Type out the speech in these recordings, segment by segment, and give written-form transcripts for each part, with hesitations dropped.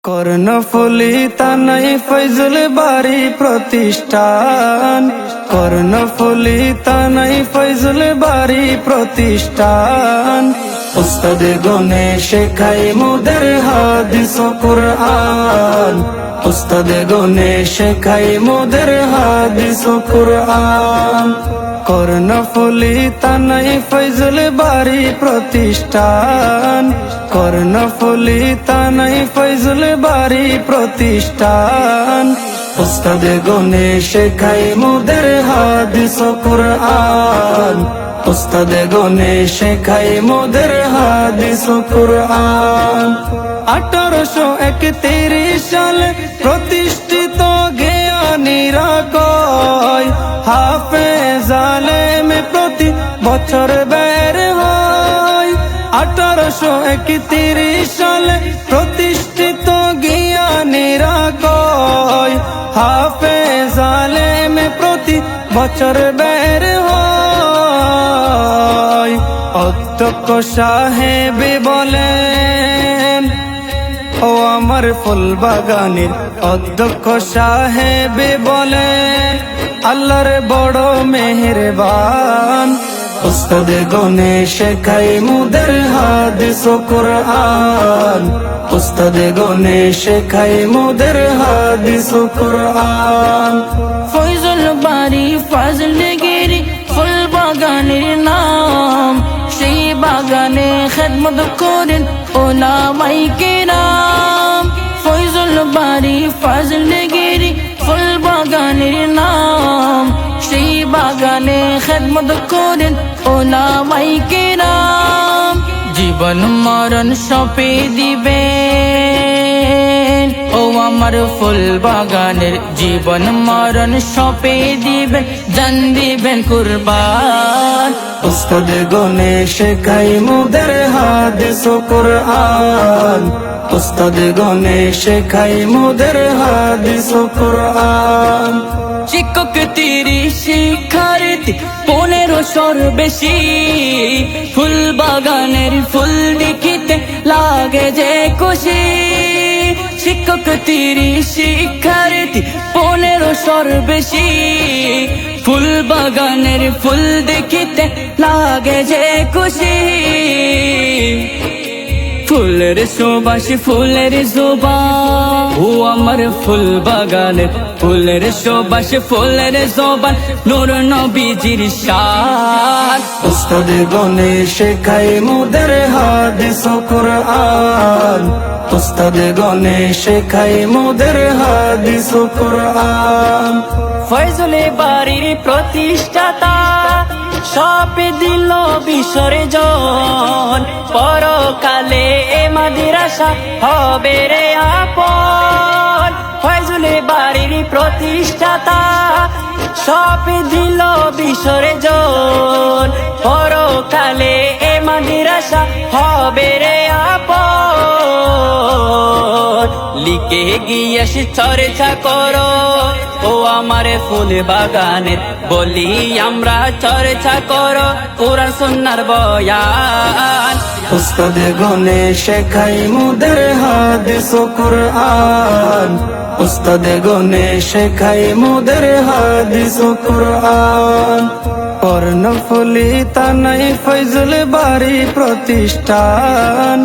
কর্ণফুলী তানাই ফয়জুল বাড়ি প্রতিষ্ঠান, কর্ণফুলী তানাই ফয়জুল বাড়ি প্রতিষ্ঠান। উস্তাদে গনে শেখাই মোদের হাদিস ও কুরআন, উস্তাদে গনে শেখাই মোদের হাদিস ও কুরআন। কর্ণফুলী তানাই ফয়জুল বাড়ি প্রতিষ্ঠান, কর্ণফুলী তানাই ফয়জুল বাড়ি প্রতিষ্ঠান। উস্তাদে গনে শেখাই মোদের হাদিস ও কুরআন, উস্তাদে গনে শেখাই মোদের হাদিস ও কুরআন। 1831 সালে প্রতিষ্ঠিত জ্ঞানীরা কয়, হাফেজ আলেম প্রতি বছর বের হয়। 1831 সালে প্রতিষ্ঠিত জ্ঞানীরা কয়, হাফেজ আলেম প্রতি বছর বের হয়। অধ্যক্ষ সাহেব বলেন, ও আমার ফুল বাগানের অধ্যক্ষ সাহেব বলেন, আল্লাহর বড় মেহেরবান। উস্তাদে গনে শেখাই মোদের হাদিস ও কুরআন, উস্তাদে গনে শেখাই মোদের হাদিস ও কুরআন। ফয়জুল বাড়ি ফজলগিরি ফুল বাগানের নাম, সেই বাগানে খেদমত করেন উলামায়ে কেরাম। ফয়জুল বাড়ি ফজলগিরি ফুল বাগানের নাম, সেই বাগানে খেদমত করেন উলামায়ে কেরাম। জীবন মরণ সপে দিবেন, ও আমার ফুল বাগানের জীবন মরণ সপে দিবেন, জান দিবেন কুরবান। উস্তাদে গনে শেখাই মোদের হাদিস ও কুরআন, উস্তাদে গনে শেখাই মোদের হাদিস ও কুরআন। শিক্ষক তিরি শিক্ষার্থী 1500 বেশি, ফুল বাগানের ফুল দেখিতে লাগে যে খুশি। শিক্ষক তিরি শিক্ষার্থী 1500 বেশি, ফুল বাগানের ফুল দেখিতে লাগে যে খুশি। ফুলের সুবাস ফুলের জোবান, ও আমার ফুল বাগানের ফুলের সুবাস ফুলের জোবান, নূর নবীজির শান। উস্তাদে গনে শেখাই মোদের হাদিস ও কুরআন, উস্তাদে গনে শেখাই মোদের হাদিস ও কুরআন। ফয়জুল বাড়ির প্রতিষ্ঠাতা সপে দিল বিসর্জন, পরকালে এ মাদ্রাসা হবে রে আপন। ফয়জুল বাড়ির প্রতিষ্ঠাতা সপে দিল বিসর্জন, পরকালে এ মাদ্রাসা হবে রে আপন। লিখে গিয়ে চর্চা করো, ও আমার ফুল বাগানের বলি আমরা চর্চা করো কুরআন সুন্নাহর বয়ান। উস্তাদে গনে শেখাই মোদের হাদিস ও কুরআন, উস্তাদে গনে শেখাই মোদের হাদিস ও কুরআন। কর্ণফুলী তানাই ফয়জুল বাড়ি প্রতিষ্ঠান,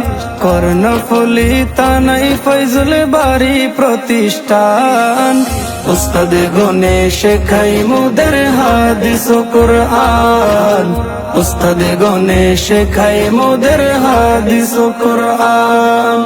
কর্ণফুলী তানাই ফয়জুল বাড়ি প্রতিষ্ঠান। উস্তাদে গনে শেখাই মোদের হাদিস ও কুরআন, উস্তাদে গনে শেখাই মোদের হাদিস ও কুরআন।